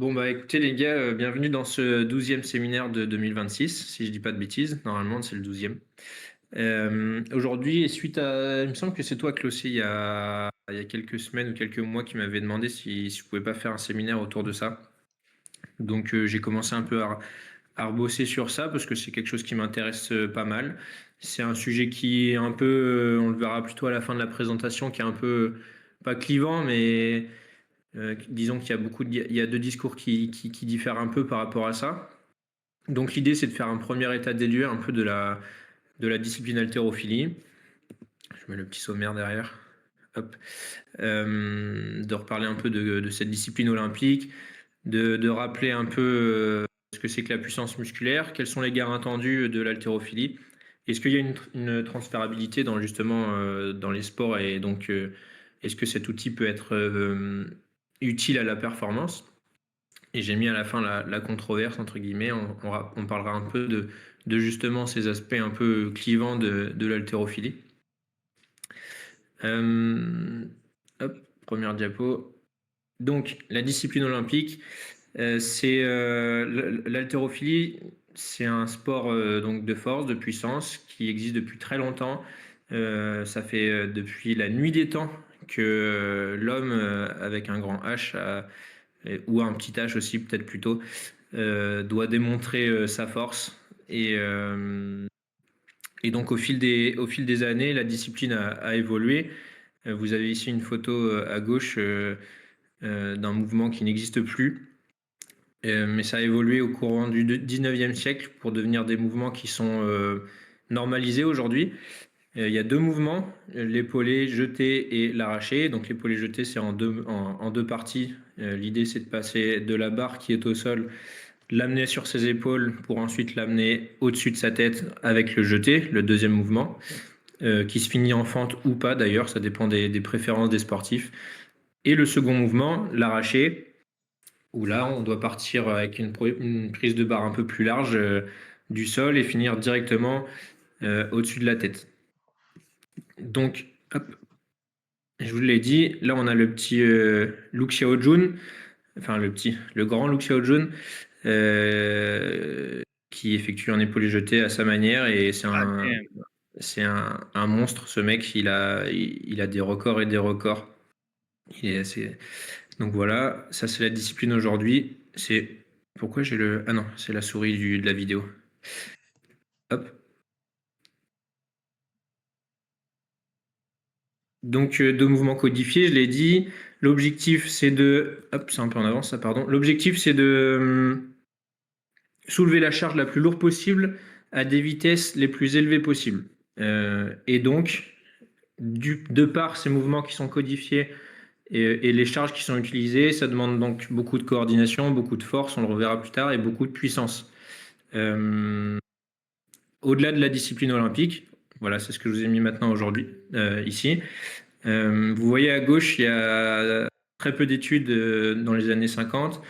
Bon, bah écoutez les gars, bienvenue dans ce 12e séminaire de 2026, si je dis pas de bêtises. Normalement, c'est le 12e. Aujourd'hui, et suite à, il me semble que c'est toi, Clossy, il y a quelques semaines ou quelques mois, qui m'avait demandé si je pouvais pas faire un séminaire autour de ça. Donc j'ai commencé un peu à rebosser sur ça parce que c'est quelque chose qui m'intéresse pas mal. C'est un sujet qui est un peu, on le verra plutôt à la fin de la présentation, qui est un peu pas clivant, mais disons qu'il y a il y a deux discours qui diffèrent un peu par rapport à ça. Donc l'idée, c'est de faire un premier état des lieux un peu de la discipline haltérophilie. Je mets le petit sommaire derrière. Hop. De reparler un peu de cette discipline olympique, de rappeler un peu ce que c'est que la puissance musculaire, quels sont les gains attendus de l'haltérophilie, est-ce qu'il y a une transférabilité dans justement dans les sports, et donc est-ce que cet outil peut être utile à la performance. Et j'ai mis à la fin la controverse, entre guillemets. On parlera un peu de justement ces aspects un peu clivants de l'haltérophilie. Euh, Hop, première diapo. Donc, la discipline olympique, c'est l'haltérophilie, c'est un sport donc de force, de puissance, qui existe depuis très longtemps. Ça fait depuis la nuit des temps que l'homme, avec un grand H, ou un petit H aussi peut-être plutôt, doit démontrer sa force. Et donc au fil des années, la discipline a évolué. Vous avez ici une photo à gauche d'un mouvement qui n'existe plus. Mais ça a évolué au courant du 19e siècle pour devenir des mouvements qui sont normalisés aujourd'hui. Il y a deux mouvements, l'épaulé jeté et l'arraché. Donc l'épaulé jeté, c'est en deux parties. L'idée, c'est de passer de la barre qui est au sol, l'amener sur ses épaules pour ensuite l'amener au-dessus de sa tête avec le jeté, le deuxième mouvement, qui se finit en fente ou pas d'ailleurs, ça dépend des préférences des sportifs. Et le second mouvement, l'arraché, où là, on doit partir avec une prise de barre un peu plus large du sol et finir directement au-dessus de la tête. Donc, hop, je vous l'ai dit, là on a le petit Luke Xiaojun, enfin le grand Luke Xiaojun, qui effectue un épaulé jeté à sa manière, et c'est un monstre, ce mec. Il a des records et des records. Donc voilà, ça c'est la discipline aujourd'hui. Pourquoi j'ai le... Ah non, c'est la souris de la vidéo. Hop. Donc deux mouvements codifiés, je l'ai dit. L'objectif c'est de... Hop, c'est un peu en avance ça, pardon. L'objectif c'est de soulever la charge la plus lourde possible à des vitesses les plus élevées possibles. Et donc, de par ces mouvements qui sont codifiés et les charges qui sont utilisées, ça demande donc beaucoup de coordination, beaucoup de force, on le reverra plus tard, et beaucoup de puissance. Au-delà de la discipline olympique, voilà, c'est ce que je vous ai mis maintenant aujourd'hui, ici. Vous voyez à gauche, il y a très peu d'études dans les années 50,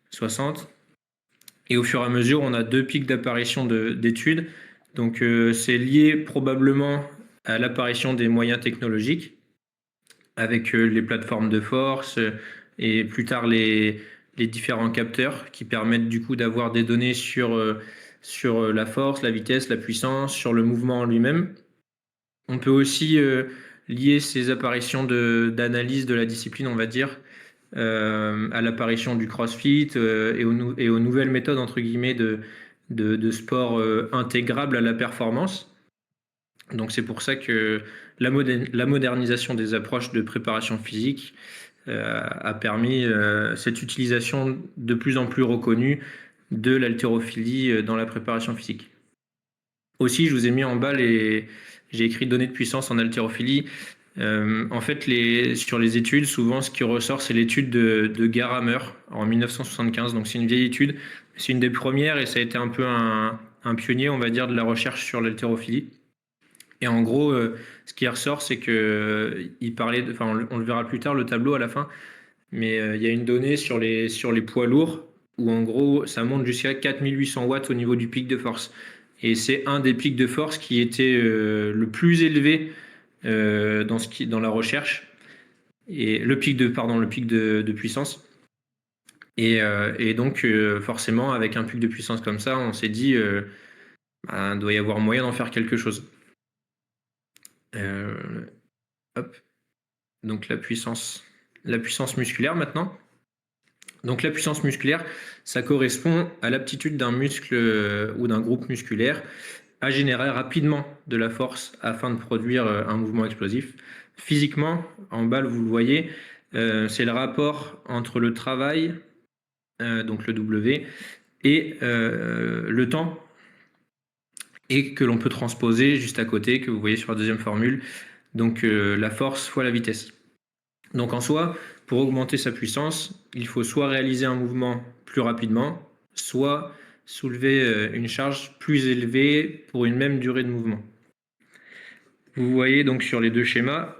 60. Et au fur et à mesure, on a deux pics d'apparition d'études. Donc, c'est lié probablement à l'apparition des moyens technologiques, avec les plateformes de force et plus tard les différents capteurs qui permettent du coup d'avoir des données sur la force, la vitesse, la puissance, sur le mouvement en lui-même. On peut aussi lier ces apparitions d'analyse de la discipline, on va dire, à l'apparition du CrossFit et aux nouvelles méthodes, entre guillemets, de sport intégrable à la performance. Donc c'est pour ça que la modernisation des approches de préparation physique a permis cette utilisation de plus en plus reconnue de l'haltérophilie dans la préparation physique. Aussi, je vous ai mis en bas j'ai écrit données de puissance en haltérophilie. En fait, sur les études, souvent, ce qui ressort, c'est l'étude de Garamer en 1975. Donc, c'est une vieille étude. C'est une des premières et ça a été un peu un pionnier, on va dire, de la recherche sur l'haltérophilie. Et en gros, ce qui ressort, c'est que il parlait, enfin, on le verra plus tard, le tableau à la fin, mais il y a une donnée sur les poids lourds où en gros, ça monte jusqu'à 4800 watts au niveau du pic de force. Et c'est un des pics de force qui était le plus élevé dans la recherche. Et le pic de puissance. Et donc, forcément, avec un pic de puissance comme ça, on s'est dit, il doit y avoir moyen d'en faire quelque chose. Hop. Donc la puissance musculaire maintenant. Donc la puissance musculaire, ça correspond à l'aptitude d'un muscle ou d'un groupe musculaire à générer rapidement de la force afin de produire un mouvement explosif. Physiquement, en bas, vous le voyez, c'est le rapport entre le travail, donc le W, et le temps, et que l'on peut transposer juste à côté, que vous voyez sur la deuxième formule, donc la force fois la vitesse. Donc en soi, pour augmenter sa puissance, il faut soit réaliser un mouvement plus rapidement, soit soulever une charge plus élevée pour une même durée de mouvement. Vous voyez donc sur les deux schémas,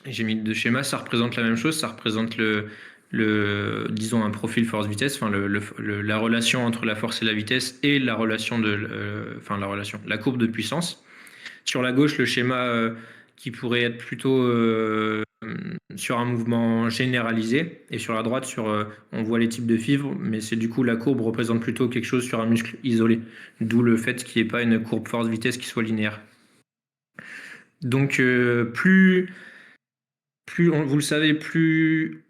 j'ai mis deux schémas, ça représente la même chose, ça représente disons un profil force-vitesse, enfin la relation entre la force et la vitesse et la relation la courbe de puissance. Sur la gauche, le schéma qui pourrait être plutôt sur un mouvement généralisé, et sur la droite, on voit les types de fibres, mais c'est du coup la courbe représente plutôt quelque chose sur un muscle isolé, d'où le fait qu'il n'y ait pas une courbe force-vitesse qui soit linéaire. Donc vous le savez, plus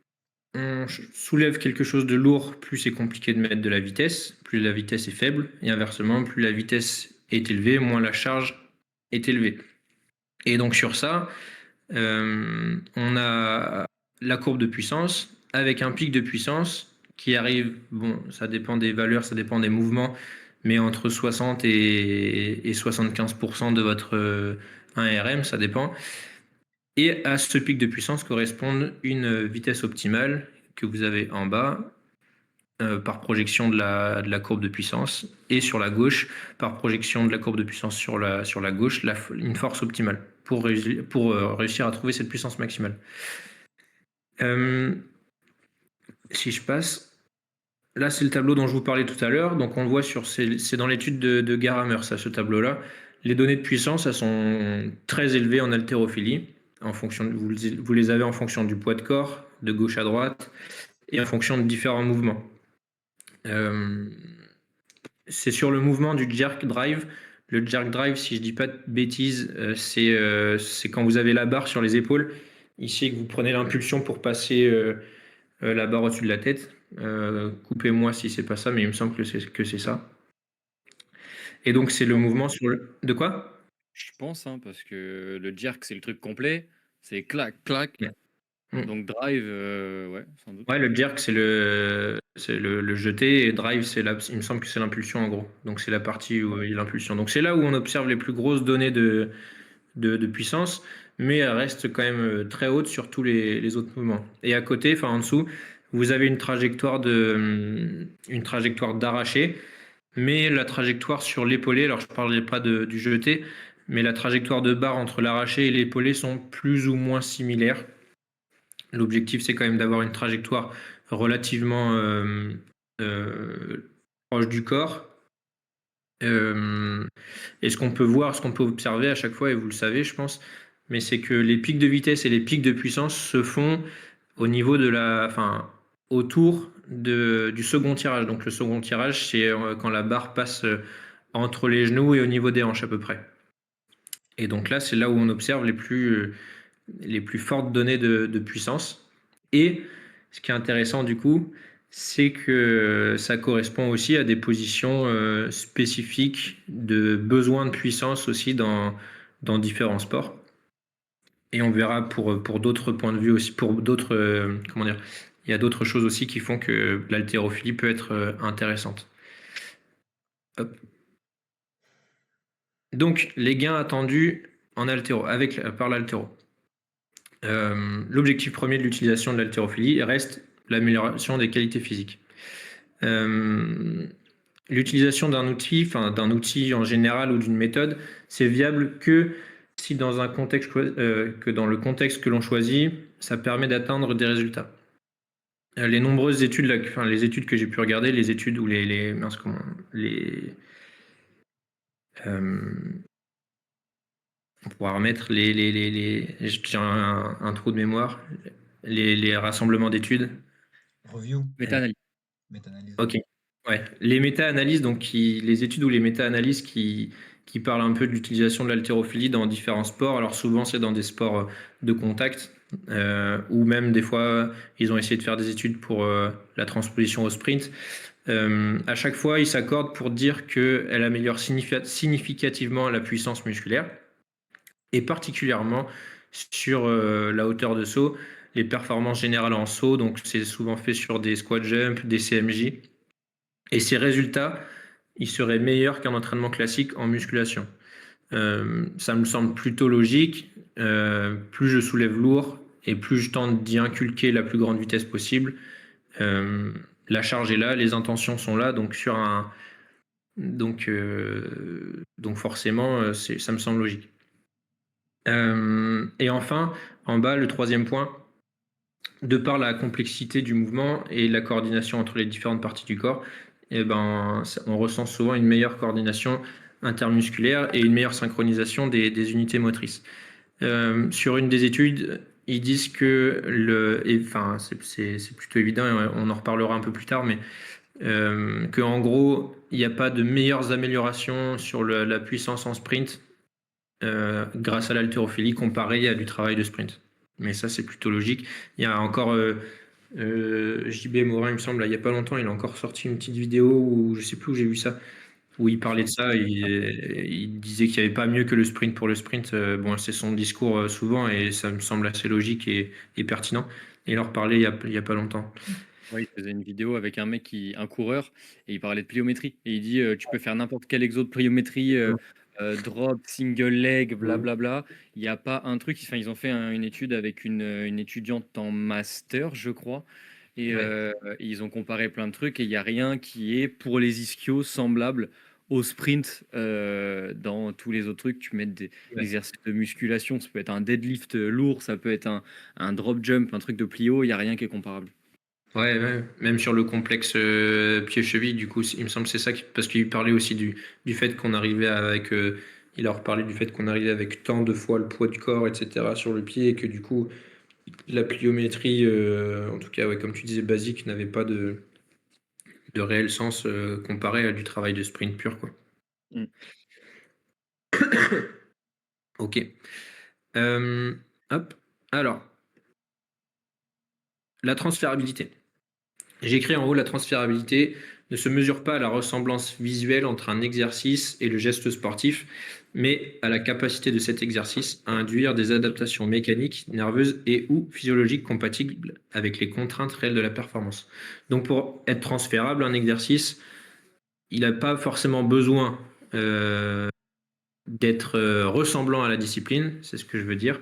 on soulève quelque chose de lourd, plus c'est compliqué de mettre de la vitesse, plus la vitesse est faible, et inversement, plus la vitesse est élevée, moins la charge est élevée. Et donc sur ça, on a la courbe de puissance avec un pic de puissance qui arrive, bon, ça dépend des valeurs, ça dépend des mouvements, mais entre 60 et 75% de votre 1RM, ça dépend. Et à ce pic de puissance correspond une vitesse optimale que vous avez en bas par projection de la courbe de puissance, et sur la gauche, par projection de la courbe de puissance sur la gauche, une force optimale pour réussir à trouver cette puissance maximale. Si je passe, là c'est le tableau dont je vous parlais tout à l'heure, donc on le voit c'est dans l'étude de Garamer, ça, ce tableau-là. Les données de puissance, elles sont très élevées en haltérophilie, vous les avez en fonction du poids de corps, de gauche à droite, et en fonction de différents mouvements. C'est sur le mouvement du jerk drive. Le jerk drive, si je dis pas de bêtises, c'est quand vous avez la barre sur les épaules, ici, que vous prenez l'impulsion pour passer la barre au-dessus de la tête. Coupez-moi si c'est pas ça, mais il me semble que c'est ça. Et donc c'est le mouvement sur le... De quoi? Je pense, hein, parce que le jerk, c'est le truc complet. C'est clac, clac. Ouais. Mm. Donc drive, ouais, sans doute. Ouais, le jerk, c'est le jeter, et drive, il me semble que c'est l'impulsion en gros. Donc c'est la partie où il y a l'impulsion. Donc c'est là où on observe les plus grosses données de puissance, mais elle reste quand même très haute sur tous les autres mouvements. Et à côté, enfin en dessous, vous avez une trajectoire d'arraché, mais la trajectoire sur l'épaulé, alors je ne parlais pas du jeté, mais la trajectoire de barre entre l'arraché et l'épaulé sont plus ou moins similaires. L'objectif, c'est quand même d'avoir une trajectoire relativement proche du corps. Et ce qu'on peut voir, ce qu'on peut observer à chaque fois, et vous le savez, je pense, mais c'est que les pics de vitesse et les pics de puissance se font au niveau autour du second tirage. Donc le second tirage, c'est quand la barre passe entre les genoux et au niveau des hanches à peu près. Et donc là, c'est là où on observe les plus fortes données de puissance. Et ce qui est intéressant du coup, c'est que ça correspond aussi à des positions spécifiques de besoin de puissance aussi dans différents sports. Et on verra pour d'autres points de vue aussi, pour d'autres, comment dire, il y a d'autres choses aussi qui font que l'haltérophilie peut être intéressante. Hop. Donc, les gains attendus en haltéro, par l'haltéro. L'objectif premier de l'utilisation de l'haltérophilie reste l'amélioration des qualités physiques. L'utilisation d'un outil en général ou d'une méthode, c'est viable que si dans un contexte que dans le contexte que l'on choisit, ça permet d'atteindre des résultats. Les nombreuses études, les études que j'ai pu regarder, les études où on pourra remettre j'ai un trou de mémoire, les rassemblements d'études. Review. Méta-analyse. méta-analyse. Ok. Ouais. Les méta-analyses, donc les études ou les méta-analyses qui parlent un peu de l'utilisation de l'haltérophilie dans différents sports. Alors souvent, c'est dans des sports de contact, ou même des fois, ils ont essayé de faire des études pour la transposition au sprint. À chaque fois, ils s'accordent pour dire qu'elle améliore significativement la puissance musculaire, et particulièrement sur la hauteur de saut, les performances générales en saut. Donc, c'est souvent fait sur des squat jump, des CMJ. Et ces résultats, ils seraient meilleurs qu'un entraînement classique en musculation. Ça me semble plutôt logique. Plus je soulève lourd et plus je tente d'y inculquer la plus grande vitesse possible. La charge est là, les intentions sont là, donc donc forcément, ça me semble logique. Et enfin, en bas, le troisième point, de par la complexité du mouvement et la coordination entre les différentes parties du corps, on ressent souvent une meilleure coordination intermusculaire et une meilleure synchronisation des unités motrices. Sur une des études, ils disent que c'est plutôt évident, et on en reparlera un peu plus tard, mais qu'en gros, il n'y a pas de meilleures améliorations sur la puissance en sprint grâce à l'haltérophilie comparé à du travail de sprint. Mais ça, c'est plutôt logique. Il y a encore JB Morin, il me semble, il n'y a pas longtemps, il a encore sorti une petite vidéo où je sais plus où j'ai vu ça, où il parlait de ça. Il disait qu'il n'y avait pas mieux que le sprint pour le sprint. Bon, c'est son discours souvent et ça me semble assez logique et pertinent. Et il en reparlait il y a pas longtemps. Ouais, il faisait une vidéo avec un coureur, et il parlait de pliométrie. Et il dit, tu peux faire n'importe quel exo de pliométrie, drop, single leg, blablabla. Il n'y a pas un truc. Enfin, ils ont fait une étude avec une étudiante en master, je crois. Et Ouais. ils ont comparé plein de trucs. Et il n'y a rien qui est pour les ischios semblable au sprint. Dans tous les autres trucs, tu mets des Ouais. exercices de musculation. Ça peut être un deadlift lourd, ça peut être un drop jump, un truc de plio. Il n'y a rien qui est comparable. Ouais, ouais, même sur le complexe pied-cheville, du coup, il me semble que c'est ça, parce qu'il parlait aussi du fait qu'on arrivait avec, il a reparlé du fait qu'on arrivait avec tant de fois le poids du corps, etc., sur le pied, et que du coup, la pliométrie, en tout cas, ouais, comme tu disais, basique, n'avait pas de réel sens comparé à du travail de sprint pur, quoi. Mm. Ok. Euh, hop. Alors, la transférabilité. J'ai écrit en haut: la transférabilité ne se mesure pas à la ressemblance visuelle entre un exercice et le geste sportif, mais à la capacité de cet exercice à induire des adaptations mécaniques, nerveuses et ou physiologiques compatibles avec les contraintes réelles de la performance. Donc pour être transférable, un exercice, il n'a pas forcément besoin euh, d'être ressemblant à la discipline, c'est ce que je veux dire.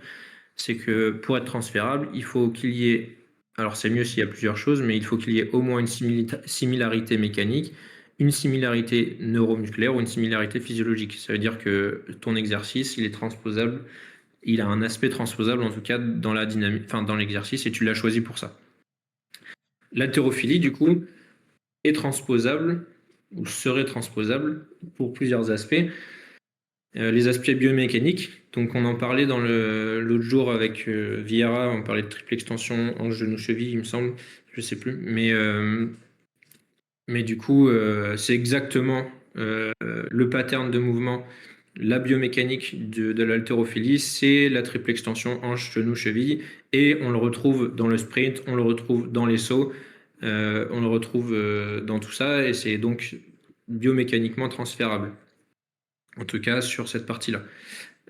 C'est que pour être transférable, il faut qu'il y ait, alors c'est mieux s'il y a plusieurs choses, mais il faut qu'il y ait au moins une similarité mécanique, une similarité neuromusculaire ou une similarité physiologique. Ça veut dire que ton exercice, il est transposable, il a un aspect transposable en tout cas dans la dynamique, enfin dans l'exercice, et tu l'as choisi pour ça. L'haltérophilie, du coup, est transposable ou serait transposable pour plusieurs aspects. Les aspects biomécaniques, donc on en parlait dans l'autre jour avec Vieira, on parlait de triple extension hanche genou cheville, il me semble, je sais plus, mais du coup c'est exactement le pattern de mouvement, la biomécanique de l'haltérophilie, c'est la triple extension hanche genou cheville, et on le retrouve dans le sprint, on le retrouve dans les sauts, on le retrouve dans tout ça, et c'est donc biomécaniquement transférable, en tout cas sur cette partie-là.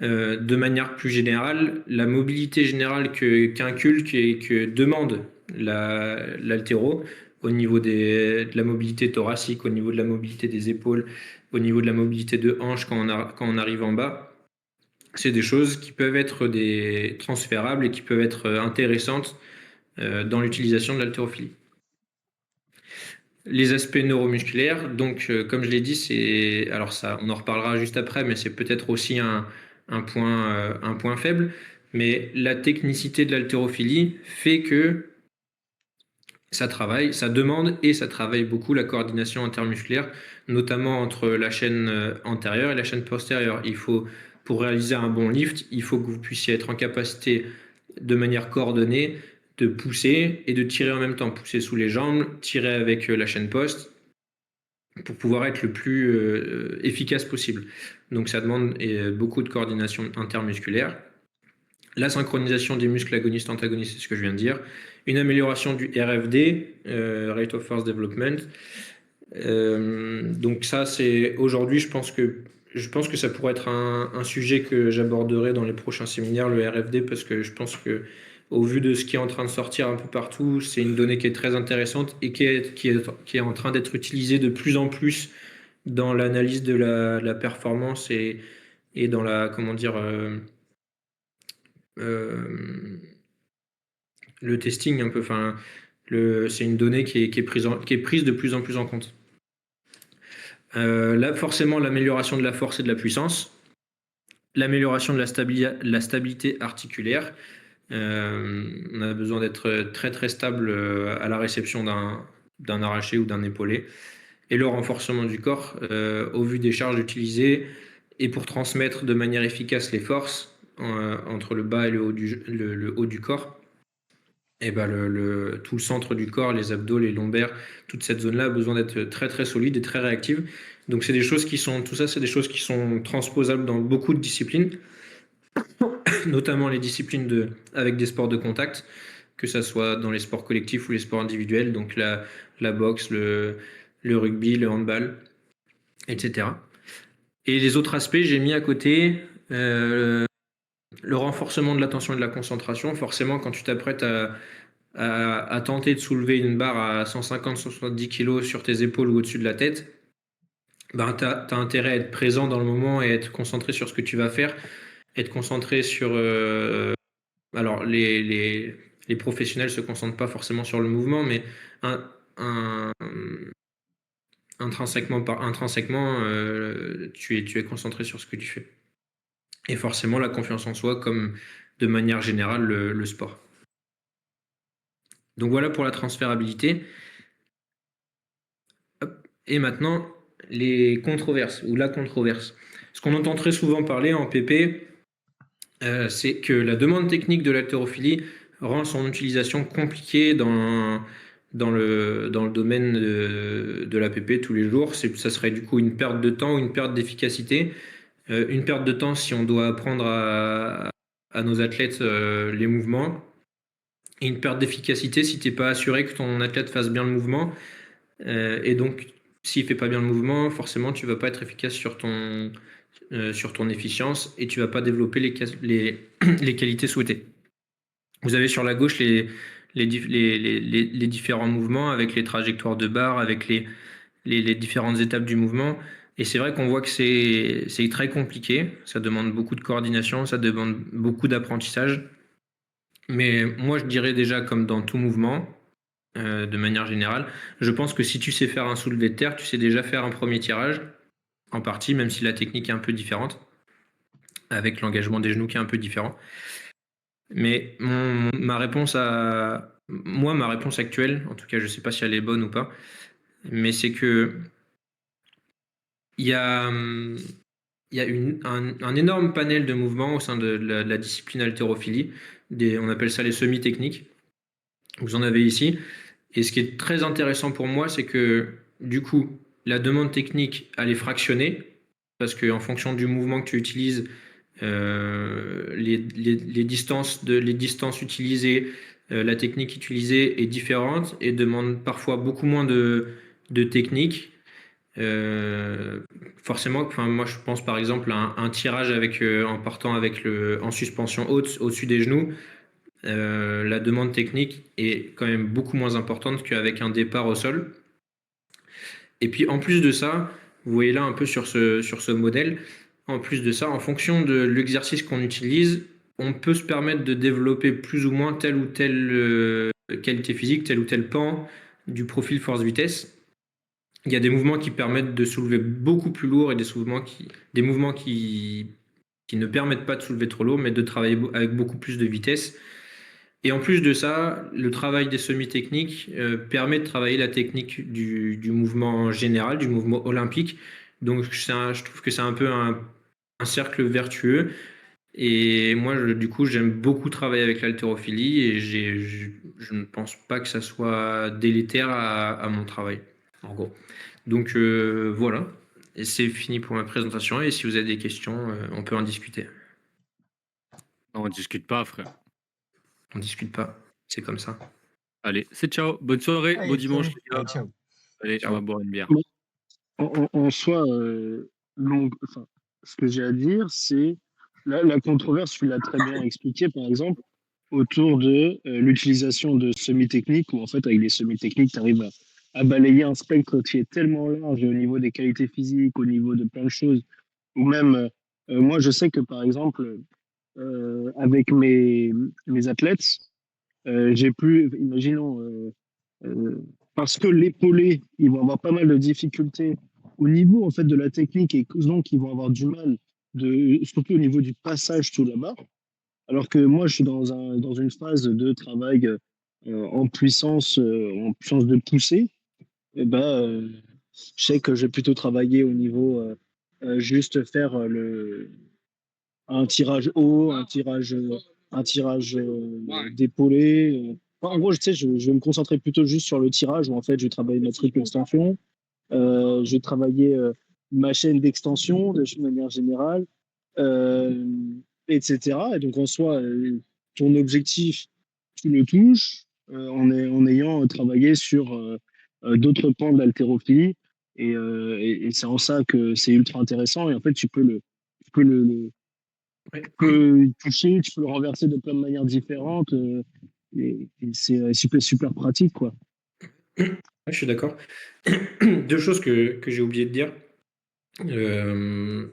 De manière plus générale, la mobilité générale qu'inculque et que demande l'haltéro, au niveau de la mobilité thoracique, au niveau de la mobilité des épaules, au niveau de la mobilité de hanche quand on arrive en bas, c'est des choses qui peuvent être transférables et qui peuvent être intéressantes dans l'utilisation de l'haltérophilie. Les aspects neuromusculaires, donc comme je l'ai dit, alors ça, on en reparlera juste après, mais c'est peut-être aussi un point faible. Mais la technicité de l'haltérophilie fait que ça travaille, ça demande et ça travaille beaucoup la coordination intermusculaire, notamment entre la chaîne antérieure et la chaîne postérieure. Pour réaliser un bon lift, il faut que vous puissiez être en capacité, de manière coordonnée, de pousser et de tirer en même temps. Pousser sous les jambes, tirer avec la chaîne poste pour pouvoir être le plus efficace possible. Donc ça demande beaucoup de coordination intermusculaire. La synchronisation des muscles agonistes-antagonistes, c'est ce que je viens de dire. Une amélioration du RFD, Rate of Force Development. Donc ça, c'est aujourd'hui, je pense que ça pourrait être un sujet que j'aborderai dans les prochains séminaires, le RFD, parce que je pense que au vu de ce qui est en train de sortir un peu partout, c'est une donnée qui est très intéressante et qui est en train d'être utilisée de plus en plus dans l'analyse de la performance et dans la, comment dire, le testing un peu. Enfin, c'est une donnée qui est prise de plus en plus en compte. Là, forcément, l'amélioration de la force et de la puissance, l'amélioration de la stabilité articulaire. On a besoin d'être très très stable à la réception d'un arraché ou d'un épaulé. Et le renforcement du corps au vu des charges utilisées et pour transmettre de manière efficace les forces entre le bas et le haut du corps. Et ben tout le centre du corps, les abdos, les lombaires, toute cette zone-là a besoin d'être très très solide et très réactive. Donc c'est des choses tout ça, c'est des choses qui sont transposables dans beaucoup de disciplines, notamment les disciplines avec des sports de contact, que ça soit dans les sports collectifs ou les sports individuels, donc la boxe, le rugby, le handball, etc. Et les autres aspects, j'ai mis à côté le renforcement de l'attention et de la concentration. Forcément, quand tu t'apprêtes à tenter de soulever une barre à 150-170 kg sur tes épaules ou au-dessus de la tête, ben, tu as intérêt à être présent dans le moment et être concentré sur ce que tu vas faire, être concentré sur... alors, les professionnels ne se concentrent pas forcément sur le mouvement, mais intrinsèquement, tu es concentré sur ce que tu fais. Et forcément, la confiance en soi, comme de manière générale, le sport. Donc voilà pour la transférabilité. Hop. Et maintenant, les controverses ou la controverse. Ce qu'on entend très souvent parler en PP, c'est que la demande technique de l'haltérophilie rend son utilisation compliquée dans le domaine de l'APP tous les jours. Ça serait du coup une perte de temps ou une perte d'efficacité. Une perte de temps si on doit apprendre à nos athlètes les mouvements. Et une perte d'efficacité si tu n'es pas assuré que ton athlète fasse bien le mouvement. Et donc, s'il ne fait pas bien le mouvement, forcément, tu ne vas pas être efficace sur ton efficience et tu ne vas pas développer les qualités souhaitées. Vous avez sur la gauche les différents mouvements avec les trajectoires de barre, avec les différentes étapes du mouvement. Et c'est vrai qu'on voit que c'est très compliqué. Ça demande beaucoup de coordination, ça demande beaucoup d'apprentissage. Mais moi, je dirais déjà, comme dans tout mouvement, de manière générale, je pense que si tu sais faire un soulevé de terre, tu sais déjà faire un premier tirage, en partie, même si la technique est un peu différente, avec l'engagement des genoux qui est un peu différent. Mais ma réponse actuelle, en tout cas, je ne sais pas si elle est bonne ou pas, mais c'est que il y a un énorme panel de mouvements au sein de la discipline haltérophilie. On appelle ça les semi-techniques. Vous en avez ici. Et ce qui est très intéressant pour moi, c'est que du coup, la demande technique, elle est fractionnée, parce qu'en fonction du mouvement que tu utilises, les distances utilisées, la technique utilisée est différente et demande parfois beaucoup moins de technique. Forcément, moi je pense par exemple à un tirage en partant en suspension haute au-dessus des genoux. La demande technique est quand même beaucoup moins importante qu'avec un départ au sol. Et puis en plus de ça, vous voyez là un peu sur ce modèle, en plus de ça, en fonction de l'exercice qu'on utilise, on peut se permettre de développer plus ou moins telle ou telle qualité physique, tel ou tel pan du profil force-vitesse. Il y a des mouvements qui permettent de soulever beaucoup plus lourd et des mouvements qui ne permettent pas de soulever trop lourd, mais de travailler avec beaucoup plus de vitesse. Et en plus de ça, le travail des semi-techniques permet de travailler la technique du mouvement général, du mouvement olympique. Donc je trouve que c'est un peu un cercle vertueux. Et moi, du coup, j'aime beaucoup travailler avec l'haltérophilie et je ne pense pas que ça soit délétère à mon travail, en gros. Donc voilà, et c'est fini pour ma présentation. Et si vous avez des questions, on peut en discuter. Non, on discute pas, frère. On discute pas, c'est comme ça. Allez, c'est ciao. Bonne soirée, beau Allez, dimanche, salut. les gars. Allez, ciao. Allez, on va Ciao. boire une bière. Bon, en soi, enfin, ce que j'ai à dire, c'est la controverse, tu l'as très bien expliqué, par exemple, autour de l'utilisation de semi-techniques, où en fait, avec des semi-techniques, tu arrives à balayer un spectre qui est tellement large au niveau des qualités physiques, au niveau de plein de choses, ou même, moi, je sais que, par exemple, avec mes athlètes, j'ai pu, imaginons, parce que l'épaulé, ils vont avoir pas mal de difficultés au niveau en fait de la technique et donc ils vont avoir du mal surtout au niveau du passage sous la barre. Alors que moi, je suis dans une phase de travail en puissance de poussée. Et ben, je sais que je vais plutôt travailler au niveau juste faire un tirage haut, un tirage d'épaulé. Enfin, en gros, tu sais, je vais me concentrer plutôt juste sur le tirage où en fait, je vais travailler ma triple extension, je vais travailler ma chaîne d'extension de manière générale, euh, etc. Et donc, en soi, ton objectif, tu le touches en ayant travaillé sur d'autres pans de l'haltérophilie. Et c'est en ça que c'est ultra intéressant. Et en fait, tu peux Ouais. peux le toucher, tu peux le renverser de plein de manières différentes. Et c'est super, super pratique, quoi. Ouais, je suis d'accord. Deux choses que j'ai oublié de dire. Du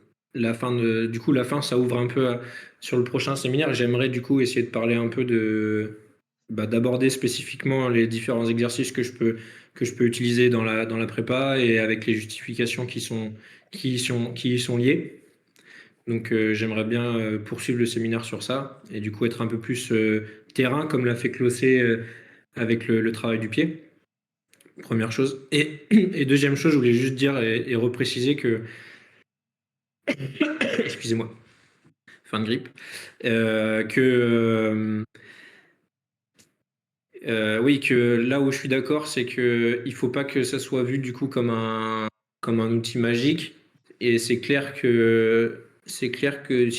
coup, la fin, ça ouvre un peu sur le prochain séminaire. J'aimerais du coup essayer de parler un peu d'aborder spécifiquement les différents exercices que je peux utiliser dans la prépa et avec les justifications qui y sont liées. Donc, j'aimerais bien poursuivre le séminaire sur ça et du coup être un peu plus terrain, comme l'a fait Clossé avec le travail du pied. Première chose. Et deuxième chose, je voulais juste dire et repréciser que, excusez-moi, fin de grippe, oui, que là où je suis d'accord, c'est que il faut pas que ça soit vu du coup comme un outil magique. Et c'est clair que si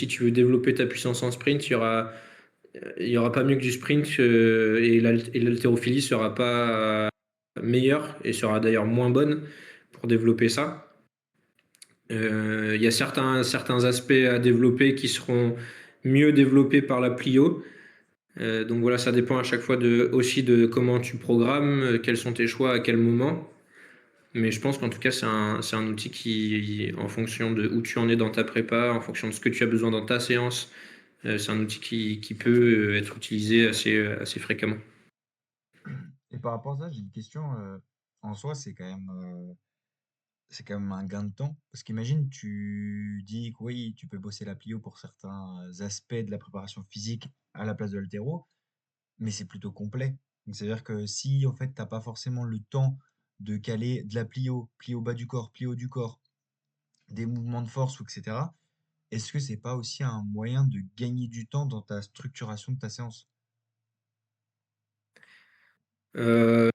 tu veux développer ta puissance en sprint, il y aura pas mieux que du sprint et l'haltérophilie sera pas meilleure et sera d'ailleurs moins bonne pour développer ça. Il y a certains aspects à développer qui seront mieux développés par la plio. Donc voilà, ça dépend à chaque fois aussi de comment tu programmes, quels sont tes choix, à quel moment. Mais je pense qu'en tout cas, c'est un outil qui, en fonction de où tu en es dans ta prépa, en fonction de ce que tu as besoin dans ta séance, c'est un outil qui peut être utilisé assez fréquemment. Et par rapport à ça, j'ai une question. En soi, c'est quand même un gain de temps. Parce qu'imagine, tu dis que oui, tu peux bosser la plio pour certains aspects de la préparation physique à la place de l'haltéro, mais c'est plutôt complet. Donc, c'est-à-dire que si, en fait, t'as pas forcément le temps de caler de la plio, plio bas du corps, plio du corps, des mouvements de force, ou etc., est-ce que c'est pas aussi un moyen de gagner du temps dans ta structuration de ta séance? Euh,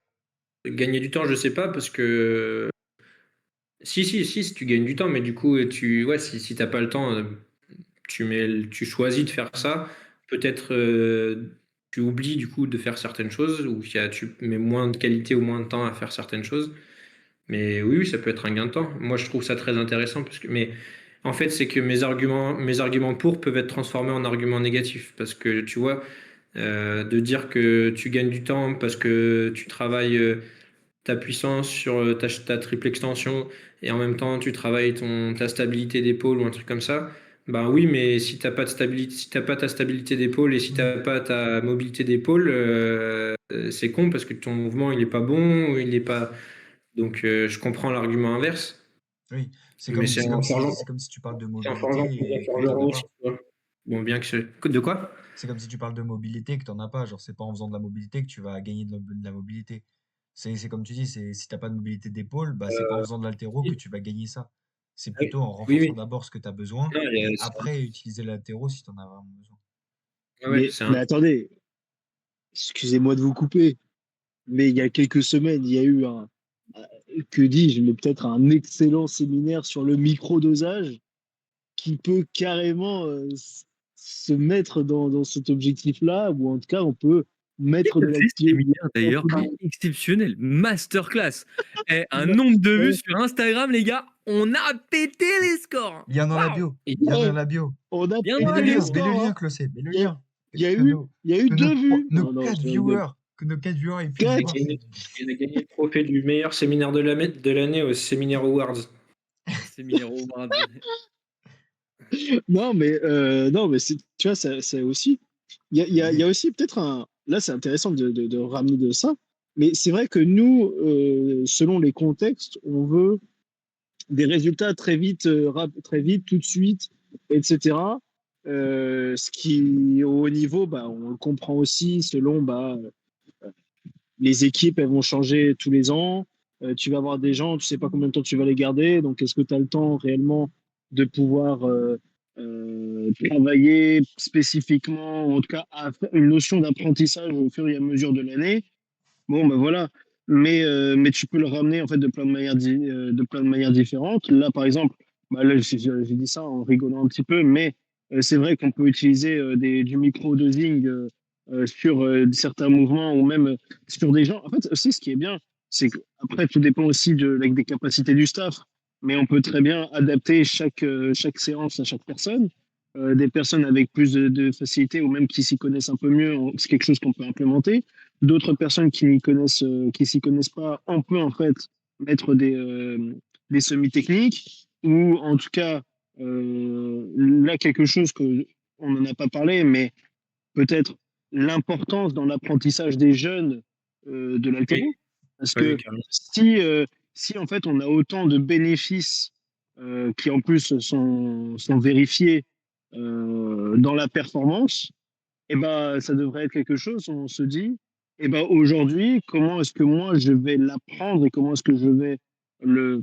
Gagner du temps, je sais pas, parce que si, tu gagnes du temps, mais du coup, ouais, si t'as pas le temps, tu choisis de faire ça. Peut-être tu oublies du coup de faire certaines choses, ou tu mets moins de qualité ou moins de temps à faire certaines choses. Mais oui, oui, ça peut être un gain de temps. Moi, je trouve ça très intéressant mais en fait, c'est que mes arguments pour peuvent être transformés en arguments négatifs parce que tu vois, de dire que tu gagnes du temps parce que tu travailles ta puissance sur ta triple extension et en même temps tu travailles ta stabilité d'épaule ou un truc comme ça. Ben oui, mais si t'as pas de stabilité, si t'as pas ta stabilité d'épaule et si Hmm. t'as pas ta mobilité d'épaule, c'est con parce que ton mouvement il est pas bon, ou il est pas. Donc je comprends l'argument inverse, Oui, mais c'est comme si tu parles de c'est en forgeant mobilité plusieurs et que t'en forgerons as aussi, pas. tu vois. Bon, bien que de quoi? C'est comme si tu parles de mobilité et que t'en as pas. Genre, c'est pas en faisant de la mobilité que tu vas gagner de la mobilité. C'est comme tu dis, si t'as pas de mobilité d'épaule, bah c'est pas en faisant de l'haltéro que tu vas gagner ça. C'est Oui, plutôt en oui, renforçant oui. d'abord ce que tu as besoin Non, et après utiliser le latéraux si tu en as vraiment besoin. ouais, c'est Mais attendez, excusez-moi de vous couper, mais il y a quelques semaines, il y a eu que dis-je, mais peut-être un excellent séminaire sur le microdosage qui peut carrément se mettre dans cet objectif-là, ou en tout cas, on peut mettre de la C'est ce séminaire d'ailleurs, mais exceptionnel, masterclass. Un nombre de vues sur Instagram, les gars, on a pété les scores. Lien dans la Waouh. bio. Lien dans la bio. On a Bien Mets dans le la lien, bio. mets le scores, lien, hein. Closet. Mets le Il y a, lien. il y a Que eu, nos, il y a eu que deux vues. nos Non, non, 4 je rigole. viewers, que nos 4 viewers, ils puissent Quatre. voir. Il a gagné le trophée du meilleur séminaire de l'année au Séminaire Awards. Séminaire Howard. Non, mais tu vois, c'est aussi. Il y a aussi peut-être un. Là, c'est intéressant de ramener de ça. Mais c'est vrai que nous, selon les contextes, on veut des résultats très vite, très vite, tout de suite, etc. Ce qui, au haut niveau, bah, on le comprend aussi selon bah, les équipes, elles vont changer tous les ans. Tu vas avoir des gens, tu sais pas combien de temps tu vas les garder. Donc, est-ce que tu as le temps réellement de pouvoir travailler spécifiquement, ou en tout cas, à faire une notion d'apprentissage au fur et à mesure de l'année? Bon, ben voilà. Mais tu peux le ramener en fait de plein de manières, de plein de manières différentes. Là, par exemple, bah, là, j'ai dit ça en rigolant un petit peu, mais c'est vrai qu'on peut utiliser du micro-dosing sur certains mouvements ou même sur des gens. En fait, aussi, ce qui est bien, c'est qu'après, tout dépend aussi des capacités du staff, mais on peut très bien adapter chaque séance à chaque personne. Des personnes avec plus de facilité ou même qui s'y connaissent un peu mieux, c'est quelque chose qu'on peut implémenter. D'autres personnes qui s'y connaissent pas, on peut en fait mettre des semi-techniques ou en tout cas là quelque chose que on n'en a pas parlé, mais peut-être l'importance dans l'apprentissage des jeunes de Oui, l'altéro, parce oui, que carrément. si en fait on a autant de bénéfices qui en plus sont vérifiés dans la performance, eh ben, ça devrait être quelque chose, on se dit, eh ben, aujourd'hui, comment est-ce que moi je vais l'apprendre et comment est-ce que je vais le,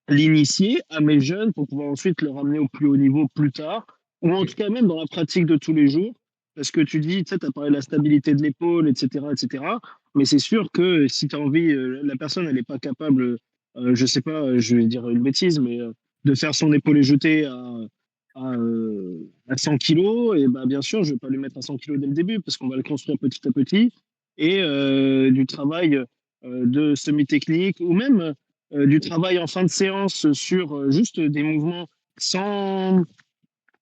l'initier à mes jeunes pour pouvoir ensuite le ramener au plus haut niveau plus tard, ou en tout cas même dans la pratique de tous les jours. Parce que tu dis, tu sais, tu as parlé de la stabilité de l'épaule, etc., etc. Mais c'est sûr que si tu as envie, la personne, elle n'est pas capable, je sais pas, je vais dire une bêtise, mais de faire son épaulé jeté à 100 kilos, et ben, bien sûr, je ne vais pas lui mettre à 100 kilos dès le début parce qu'on va le construire petit à petit. Et du travail de semi-technique ou même du travail en fin de séance sur juste des mouvements sans,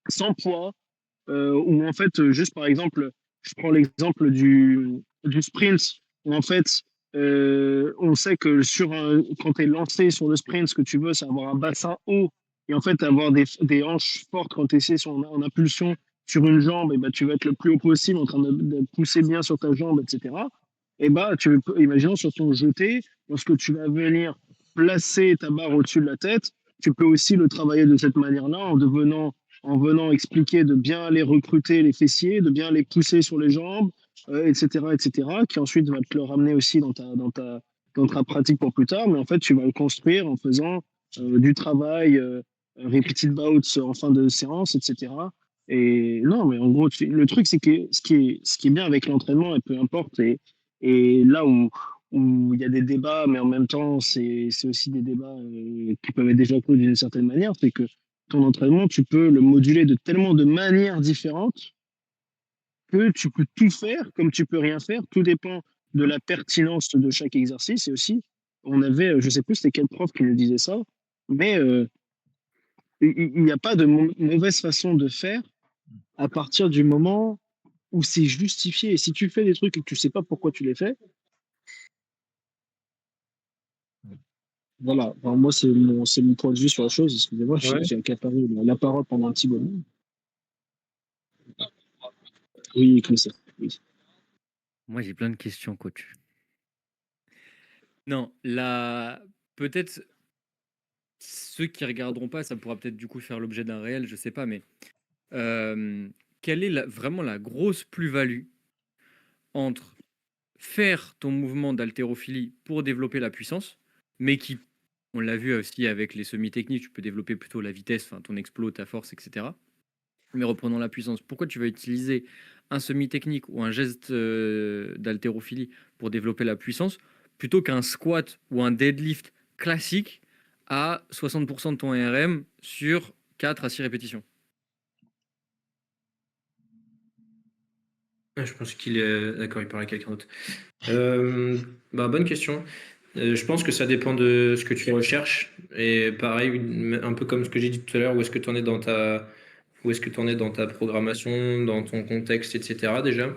sans poids, où en fait, juste par exemple, je prends l'exemple du sprint, où en fait, on sait que quand tu es lancé sur le sprint, ce que tu veux, c'est avoir un bassin haut et en fait avoir des hanches fortes quand tu essaies en impulsion sur une jambe, et ben, tu vas être le plus haut possible en train de pousser bien sur ta jambe, etc. Et bah, imaginons sur ton jeté, lorsque tu vas venir placer ta barre au-dessus de la tête, tu peux aussi le travailler de cette manière-là en venant expliquer de bien les recruter les fessiers, de bien les pousser sur les jambes, etc., qui ensuite va te le ramener aussi dans ta pratique pour plus tard. Mais en fait, tu vas le construire en faisant du travail, repeated bouts en fin de séance, etc. Et non, mais en gros, le truc, c'est que ce qui est bien avec l'entraînement, et peu importe, et là où il y a des débats, mais en même temps, c'est aussi des débats qui peuvent être déjà clos d'une certaine manière, c'est que ton entraînement, tu peux le moduler de tellement de manières différentes que tu peux tout faire comme tu peux rien faire. Tout dépend de la pertinence de chaque exercice. Et aussi, on avait, je sais plus c'était quel prof qui nous disait ça, mais il n'y a pas de mauvaise façon de faire à partir du moment où c'est justifié. Et si tu fais des trucs et que tu sais pas pourquoi tu les fais, voilà. Enfin, moi, c'est mon point de vue sur la chose. Excusez-moi, Ouais. j'ai accaparé la parole pendant un petit moment. Oui, comme ça. Oui. Moi, j'ai plein de questions, coach. Non, peut-être ceux qui regarderont pas, ça pourra peut-être du coup faire l'objet d'un réel, je sais pas, mais euh, quelle est vraiment la grosse plus-value entre faire ton mouvement d'haltérophilie pour développer la puissance, mais qui On l'a vu aussi avec les semi-techniques, tu peux développer plutôt la vitesse, enfin ton explo, ta force, etc. Mais reprenons la puissance. Pourquoi tu vas utiliser un semi-technique ou un geste d'haltérophilie pour développer la puissance plutôt qu'un squat ou un deadlift classique à 60% de ton RM sur 4 à 6 répétitions? Je pense qu'il est d'accord, il parle à quelqu'un d'autre. Bonne question. Je pense que ça dépend de ce que tu recherches. Et pareil, un peu comme ce que j'ai dit tout à l'heure, où est-ce que tu en es dans ta programmation, dans ton contexte, etc. déjà.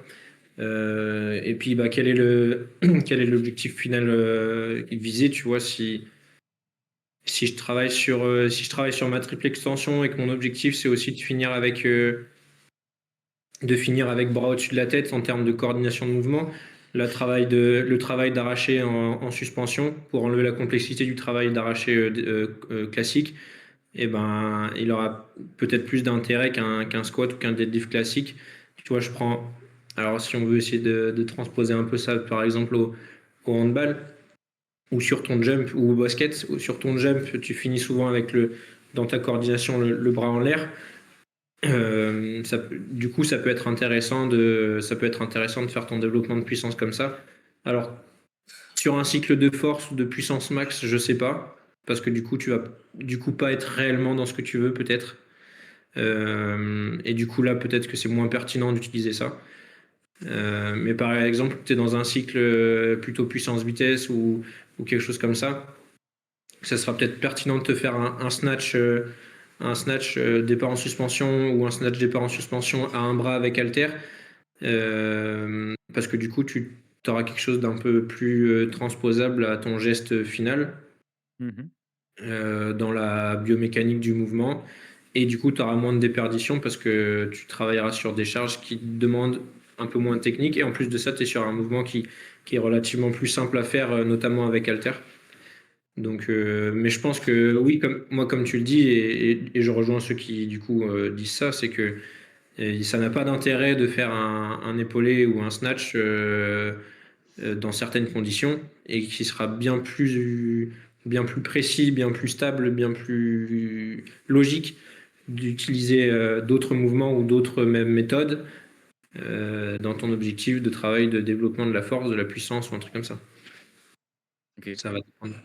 Et puis, quel est l'objectif final visé, tu vois, si je travaille sur ma triple extension et que mon objectif, c'est aussi de finir avec bras au-dessus de la tête en termes de coordination de mouvement. Le travail d'arraché en suspension pour enlever la complexité du travail d'arraché classique, et ben, il aura peut-être plus d'intérêt qu'un squat ou qu'un deadlift classique. Tu vois, alors si on veut essayer de transposer un peu ça, par exemple, au handball ou sur ton jump ou au basket, sur ton jump, tu finis souvent avec dans ta coordination le bras en l'air. Du coup, ça peut être intéressant de faire ton développement de puissance comme ça. Alors, sur un cycle de force ou de puissance max, je sais pas, parce que du coup, tu vas pas être réellement dans ce que tu veux, peut-être. Et du coup, là, peut-être que c'est moins pertinent d'utiliser ça. Mais par exemple, tu es dans un cycle plutôt puissance-vitesse ou quelque chose comme ça. Ça sera peut-être pertinent de te faire un snatch départ en suspension ou un snatch départ en suspension à un bras avec halter, parce que du coup tu auras quelque chose d'un peu plus transposable à ton geste final dans la biomécanique du mouvement, et du coup tu auras moins de déperdition parce que tu travailleras sur des charges qui demandent un peu moins de technique, et en plus de ça tu es sur un mouvement qui est relativement plus simple à faire, notamment avec halter. Donc, mais je pense que oui, comme tu le dis, et je rejoins ceux qui du coup disent ça, c'est que ça n'a pas d'intérêt de faire un épaulé ou un snatch dans certaines conditions, et qui sera bien plus précis, bien plus stable, bien plus logique d'utiliser d'autres mouvements ou d'autres mêmes méthodes dans ton objectif de travail de développement de la force, de la puissance ou un truc comme ça. Ok. Ça va dépendre.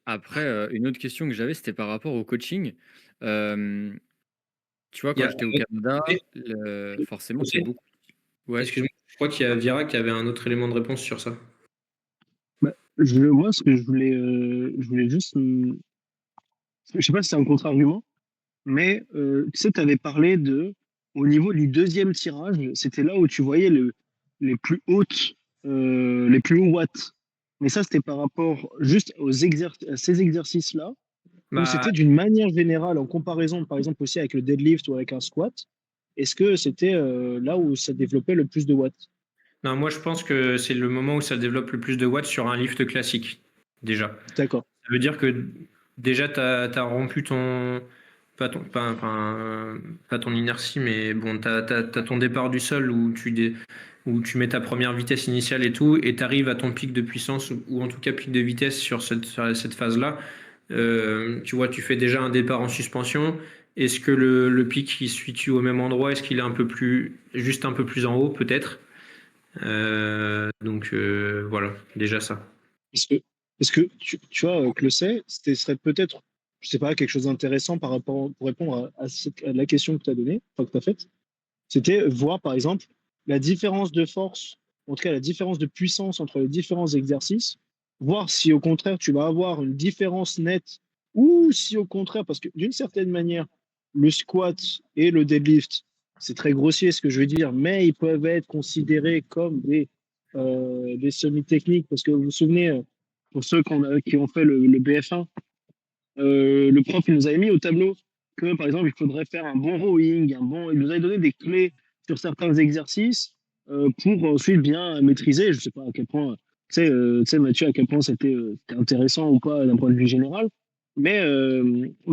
Après, une autre question que j'avais, c'était par rapport au coaching. Tu vois, Il y quand a, j'étais au Canada, forcément, c'est aussi, beaucoup. Ouais. excuse-moi, je crois qu'il y a Vira qui avait un autre élément de réponse sur ça. Bah, moi, ce que je voulais juste. Je sais pas si c'est un contre-argument, mais tu sais, tu avais parlé au niveau du deuxième tirage, c'était là où tu voyais les plus hautes, les plus hauts watts. Mais ça, c'était par rapport juste à ces exercices-là, ou Bah, c'était d'une manière générale, en comparaison, par exemple, aussi avec le deadlift ou avec un squat. Est-ce que c'était là où ça développait le plus de watts? non, moi je pense que c'est le moment où ça développe le plus de watts sur un lift classique, déjà. D'accord. Ça veut dire que déjà tu as rompu pas ton inertie, mais bon, tu as ton départ du sol où tu mets ta première vitesse initiale et tout, et tu arrives à ton pic de puissance, ou en tout cas pic de vitesse sur cette phase-là. Tu vois, tu fais déjà un départ en suspension. Est-ce que le pic il se situe au même endroit? Est-ce qu'il est juste un peu plus en haut, peut-être? Donc voilà, déjà ça. Parce que, tu vois, Closset, ce serait peut-être, je sais pas, quelque chose d'intéressant par rapport, pour répondre à la question que tu as donnée, enfin, que tu as faite. C'était voir, par exemple, la différence de force, en tout cas la différence de puissance entre les différents exercices, voir si au contraire tu vas avoir une différence nette, ou si au contraire, parce que d'une certaine manière, le squat et le deadlift, c'est très grossier ce que je veux dire, mais ils peuvent être considérés comme des semi-techniques, parce que vous vous souvenez, pour ceux qui ont fait le BF1, le prof il nous avait mis au tableau que, par exemple, il faudrait faire un bon rowing, il nous avait donné des clés sur certains exercices pour ensuite bien maîtriser. Je ne sais pas à quel point, tu sais, Mathieu, à quel point c'était intéressant ou pas d'un point de vue général. Mais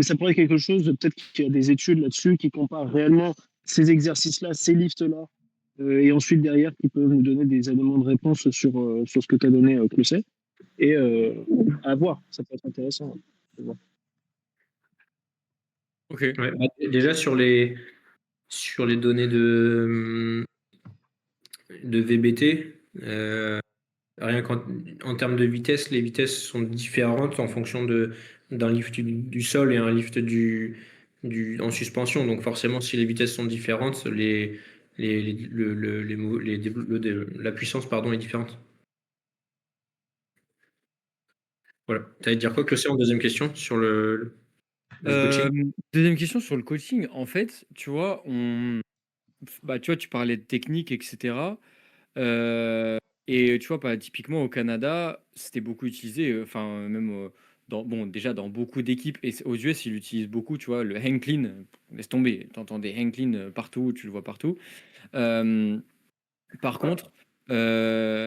ça pourrait être quelque chose, peut-être qu'il y a des études là-dessus qui comparent réellement ces exercices-là, ces lifts-là, et ensuite derrière qui peuvent nous donner des éléments de réponse sur ce que tu as donné, Closset. Et à voir, ça peut être intéressant. À voir. Ok. Ouais, bah, déjà sur les données de VBT, rien en termes de vitesse, les vitesses sont différentes en fonction d'un lift du sol et un lift en suspension. Donc forcément, si les vitesses sont différentes, la puissance pardon, est différente. Voilà. Tu allais dire quoi, Clossé, en deuxième question sur le coaching? Deuxième question sur le coaching. En fait, tu vois, tu parlais de technique, etc. Et tu vois, typiquement au Canada, c'était beaucoup utilisé, enfin, même déjà dans beaucoup d'équipes, et aux US, ils l'utilisent beaucoup, tu vois, le hang clean, laisse tomber, t'entends des hang clean partout, tu le vois partout. Euh, Par contre, euh,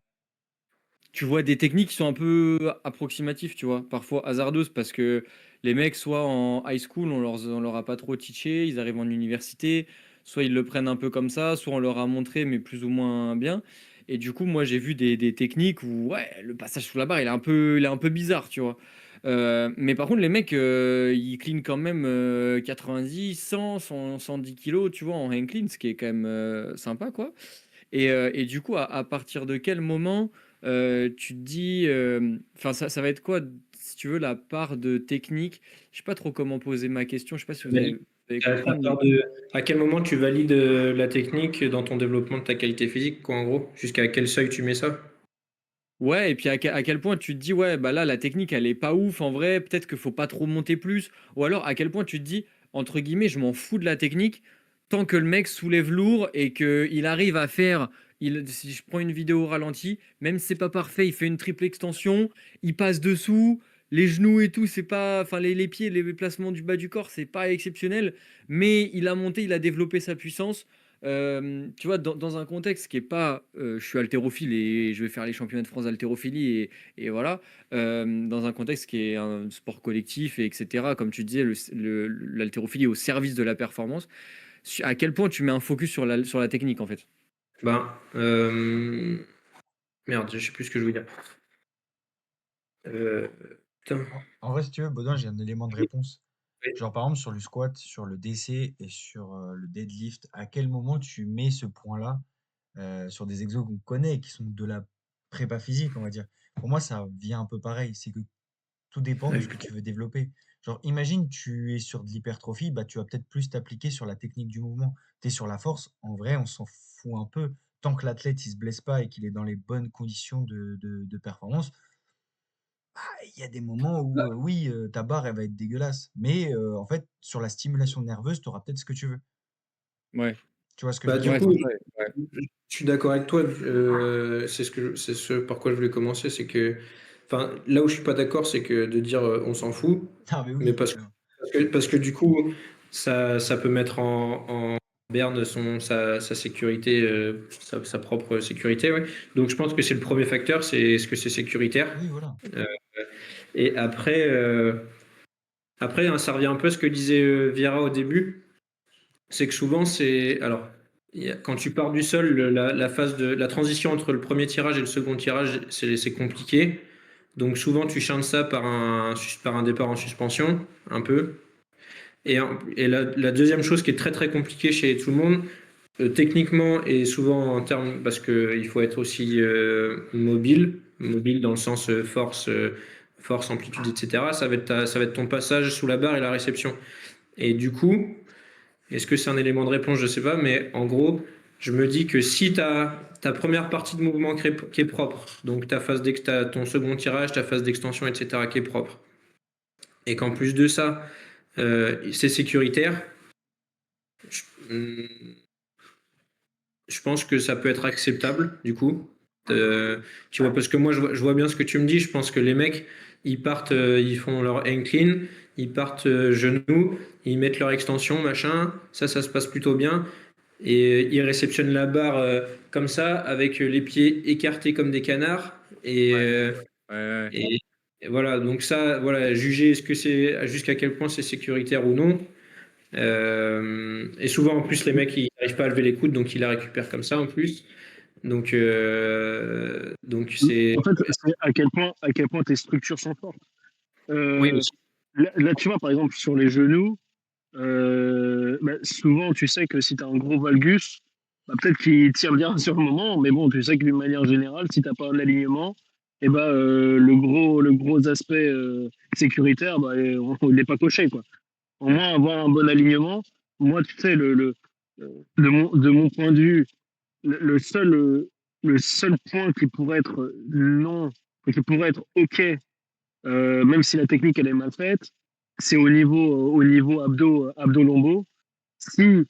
tu vois des techniques qui sont un peu approximatives, tu vois, parfois hasardeuses, parce que les mecs, soit en high school, on leur a pas trop teaché, ils arrivent en université, soit ils le prennent un peu comme ça, soit on leur a montré, mais plus ou moins bien. Et du coup, moi, j'ai vu des techniques où, ouais, le passage sous la barre, il est un peu bizarre, tu vois. Mais par contre, les mecs, ils clean quand même 90, 110 kilos, tu vois, en hang clean, ce qui est quand même sympa, quoi. Et du coup, à partir de quel moment tu te dis, enfin, ça va être quoi, si tu veux, la part de technique? Je sais pas trop comment poser ma question. Je sais pas si vous avez compris, mais À quel moment tu valides la technique dans ton développement de ta qualité physique, quoi, en gros? Jusqu'à quel seuil tu mets ça? ouais. Et puis à quel point tu te dis, ouais, bah là, la technique, elle est pas ouf en vrai. Peut-être qu'il faut pas trop monter plus. Ou alors, à quel point tu te dis, entre guillemets, je m'en fous de la technique tant que le mec soulève lourd et que il arrive à faire. Si je prends une vidéo au ralenti, même si c'est pas parfait, il fait une triple extension, il passe dessous, les genoux et tout, c'est pas, enfin les pieds, les placements du bas du corps, c'est pas exceptionnel, mais il a monté, il a développé sa puissance. Tu vois, dans un contexte qui est pas, je suis haltérophile et je vais faire les championnats de France d'haltérophilie et voilà, dans un contexte qui est un sport collectif et etc. Comme tu disais, l'haltérophilie est au service de la performance. À quel point tu mets un focus sur la technique en fait? Ben, merde, je sais plus ce que je voulais dire. Euh, Putain. En vrai, si tu veux, Baudouin, j'ai un élément de réponse. Oui. Genre, par exemple, sur le squat, sur le DC et sur le deadlift, à quel moment tu mets ce point-là sur des exos qu'on connaît, qui sont de la prépa physique, on va dire? Pour moi, ça vient un peu pareil. C'est que tout dépend de ce que tu veux développer. Genre, imagine, tu es sur de l'hypertrophie, bah, tu vas peut-être plus t'appliquer sur la technique du mouvement. Tu es sur la force, en vrai, on s'en fout un peu. Tant que l'athlète, il se blesse pas et qu'il est dans les bonnes conditions de performance, il y a des moments où, oui, ta barre, elle va être dégueulasse. Mais en fait, sur la stimulation nerveuse, tu auras peut-être ce que tu veux. Ouais, Tu vois ce que je Bah, veux dire du ouais, ou c'est coup, pas? ça, ouais. je suis d'accord avec toi. C'est ce par quoi je voulais commencer, c'est que, enfin, là où je suis pas d'accord, c'est que de dire on s'en fout, Ah, mais mais oui. parce que du coup, ça peut mettre en berne sa sécurité, sa propre sécurité, ouais. Donc je pense que c'est le premier facteur, c'est est-ce que c'est sécuritaire? Oui, voilà. Euh, et après, hein, ça revient un peu à ce que disait Viera au début, c'est que souvent alors, quand tu pars du sol, la phase de la transition entre le premier tirage et le second tirage, c'est compliqué. Donc souvent tu changes ça par un départ en suspension, un peu. Et la deuxième chose qui est très très compliquée chez tout le monde, techniquement et souvent en termes, parce qu'il faut être aussi mobile dans le sens force, amplitude, etc. Ça va être ton passage sous la barre et la réception. Et du coup, est-ce que c'est un élément de réponse? Je sais pas, mais en gros, je me dis que si tu as ta première partie de mouvement qui est propre, donc t'as ton second tirage, ta phase d'extension, etc., qui est propre, et qu'en plus de ça, c'est sécuritaire, je, je pense que ça peut être acceptable, du coup. Tu vois, parce que moi, je vois bien ce que tu me dis. Je pense que les mecs, ils partent, ils font leur incline, ils partent genoux, ils mettent leur extension, machin. Ça se passe plutôt bien. Et ils réceptionnent la barre comme ça, avec les pieds écartés comme des canards. Ouais, ouais, ouais. Et, et voilà, donc ça, voilà, juger est-ce que c'est jusqu'à quel point c'est sécuritaire ou non. Et souvent, en plus, les mecs, ils n'arrivent pas à lever les coudes, donc ils la récupèrent comme ça, en plus. Donc c'est En fait, c'est à quel point tes structures sont fortes. oui Euh, aussi. là, tu vois, par exemple, sur les genoux, bah, souvent, tu sais que si tu as un gros valgus, bah, peut-être qu'il tire bien sur le moment, mais bon, tu sais que d'une manière générale, si tu n'as pas un alignement, et ben le gros aspect sécuritaire, bah, il n'est pas coché, quoi. Au moins, avoir un bon alignement, moi, tu sais, de mon point de vue, le, le seul, euh, le seul point qui pourrait être non, qui pourrait être OK, même si la technique elle est mal faite, c'est au niveau abdo-lombo. Si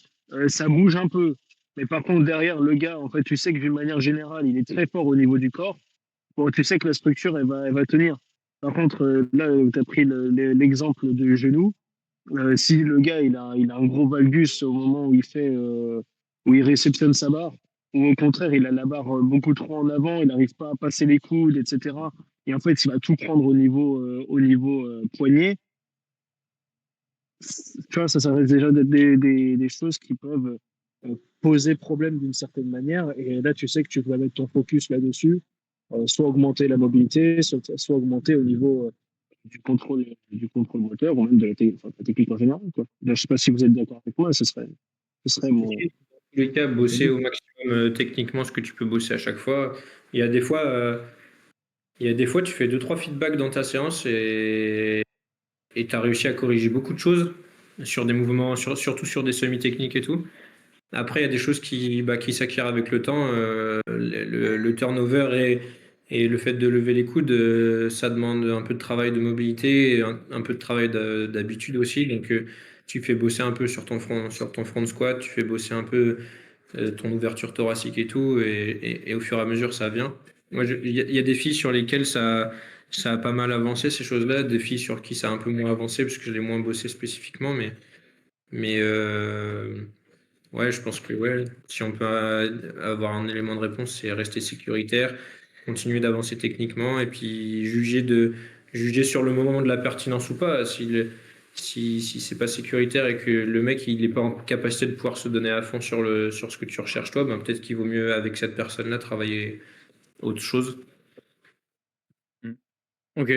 ça bouge un peu, mais par contre derrière le gars, en fait, tu sais que d'une manière générale, il est très fort au niveau du corps. Bon, tu sais que la structure elle va tenir. Par contre, là, tu as pris l'exemple du genou. Si le gars il a un gros valgus au moment où où il réceptionne sa barre, ou au contraire il a la barre beaucoup trop en avant, il n'arrive pas à passer les coudes, etc. Et en fait il va tout prendre au niveau poignet. Tu vois, ça reste déjà des choses qui peuvent poser problème d'une certaine manière. Et là tu sais que tu dois mettre ton focus là-dessus, soit augmenter la mobilité, soit augmenter au niveau du contrôle moteur ou même de enfin, de la technique en général, quoi. Là, je sais pas si vous êtes d'accord avec moi, ce serait Si, si, dans tous les cas, mon bosser avis. au maximum techniquement ce que tu peux bosser à chaque fois. Il y a des fois, euh, il y a des fois, tu fais deux, trois feedbacks dans ta séance et tu as réussi à corriger beaucoup de choses sur des mouvements, surtout sur des semi-techniques et tout. Après, il y a des choses qui s'acquièrent avec le temps. Le turnover et le fait de lever les coudes, ça demande un peu de travail de mobilité, et un peu de travail d'habitude aussi. Donc, tu fais bosser un peu sur ton front squat, tu fais bosser un peu ton ouverture thoracique et tout, et au fur et à mesure, ça vient. Moi, il y a des filles sur lesquelles ça a pas mal avancé, ces choses-là, des filles sur qui ça a un peu moins avancé, parce que je l'ai moins bossé spécifiquement, mais ouais, je pense que ouais, si on peut avoir un élément de réponse, c'est rester sécuritaire, continuer d'avancer techniquement et puis juger sur le moment de la pertinence ou pas. Si c'est pas sécuritaire et que le mec il est pas en capacité de pouvoir se donner à fond sur ce que tu recherches toi, ben peut-être qu'il vaut mieux avec cette personne-là travailler autre chose. Mm. Ok.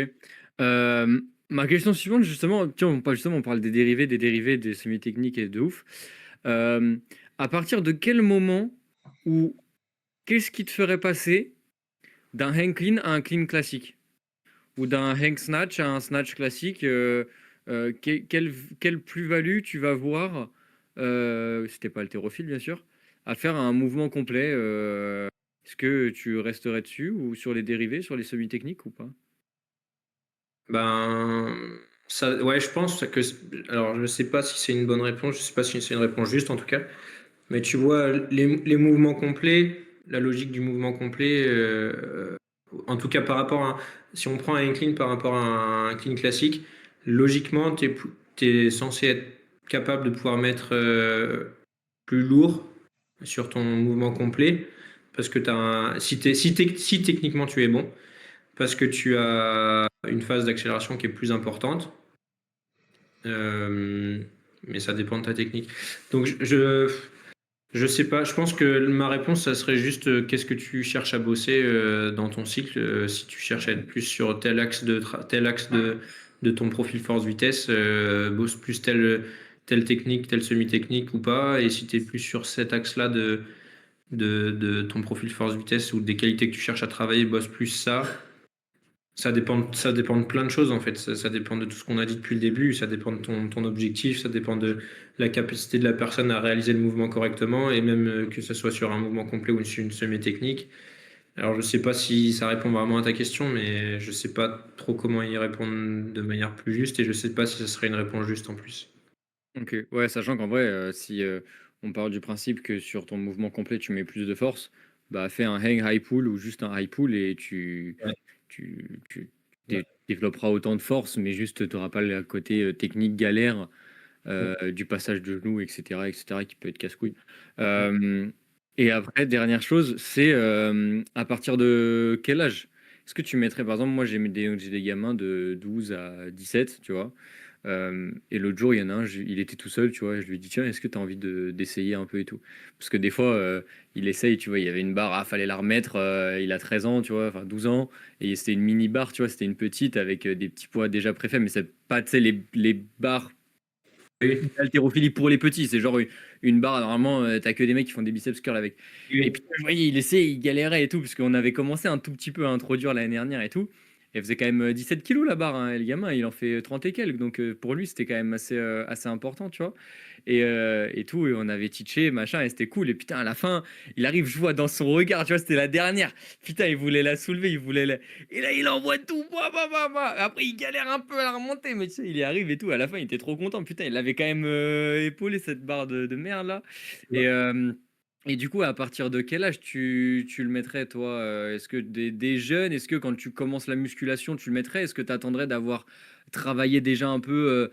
Ma question suivante, justement, tiens, on parle des dérivés, des semi-techniques et de ouf. Euh, à partir de quel moment ou qu'est-ce qui te ferait passer d'un hang clean à un clean classique? Ou d'un hang snatch à un snatch classique? Quelle plus-value tu vas voir, si t'es pas haltérophile, bien sûr, à faire un mouvement complet? Est-ce que tu resterais dessus ou sur les dérivés, sur les semi-techniques ou pas? Ben ça, ouais, je pense que alors je sais pas si c'est une bonne réponse, je sais pas si c'est une réponse juste en tout cas. Mais tu vois, les mouvements complets, la logique du mouvement complet, en tout cas par rapport à, si on prend un clean par rapport à un clean classique, logiquement, tu es censé être capable de pouvoir mettre plus lourd sur ton mouvement complet, parce que si techniquement tu es bon, parce que tu as une phase d'accélération qui est plus importante, euh, mais ça dépend de ta technique. Donc je sais pas, je pense que ma réponse, ça serait juste qu'est-ce que tu cherches à bosser dans ton cycle. Si tu cherches à être plus sur tel axe de ton profil force-vitesse, bosse plus telle technique, telle semi-technique ou pas. Et si tu es plus sur cet axe-là de ton profil force-vitesse ou des qualités que tu cherches à travailler, bosse plus ça. Ça dépend de plein de choses en fait. Ça dépend de tout ce qu'on a dit depuis le début. Ça dépend de ton objectif. Ça dépend de la capacité de la personne à réaliser le mouvement correctement et même que ce soit sur un mouvement complet ou sur une semi-technique. Alors je sais pas si ça répond vraiment à ta question, mais je sais pas trop comment y répondre de manière plus juste et je sais pas si ce serait une réponse juste en plus. Ok, ouais, sachant qu'en vrai, si on part du principe que sur ton mouvement complet, tu mets plus de force, bah fais un hang high pull ou juste un high pull et Ouais. tu développeras autant de force, mais juste tu n'auras pas le côté technique galère du passage de genou, etc., qui peut être casse-couille. Euh, et après, dernière chose, c'est à partir de quel âge? Est-ce que tu mettrais, par exemple, moi j'ai des gamins de 12 à 17, tu vois. Et l'autre jour, il y en a un, il était tout seul, tu vois, et je lui ai dit, tiens, est-ce que tu as envie d'essayer un peu et tout? Parce que des fois, il essaye, tu vois, il y avait une barre, ah, fallait la remettre, il a 13 ans, tu vois, enfin 12 ans, et c'était une mini barre, tu vois, c'était une petite avec des petits poids déjà préfaits, mais c'est pas, tu sais, les barres Oui, d'haltérophilie pour les petits, c'est genre une barre, normalement, t'as que des mecs qui font des biceps curls avec. Et oui. puis, je voyais, il essayait, il galérait et tout, parce qu'on avait commencé un tout petit peu à introduire l'année dernière et tout. Elle faisait quand même 17 kilos la barre, hein, et le gamin, il en fait 30 et quelques, donc pour lui, c'était quand même assez important, tu vois. Et tout, et on avait teaché, machin, et c'était cool. Et putain, à la fin, il arrive, je vois dans son regard, tu vois, c'était la dernière. Putain, il voulait la soulever, il voulait la... Et là, il envoie tout. Bah, bah, bah, bah. Après, il galère un peu à la remonter, mais tu sais, il y arrive et tout. À la fin, il était trop content. Putain, il avait quand même épaulé cette barre de merde là. Et, euh, et du coup, à partir de quel âge tu le mettrais, toi? Est-ce que des jeunes, est-ce que quand tu commences la musculation, tu le mettrais? Est-ce que tu attendrais d'avoir travaillé déjà un peu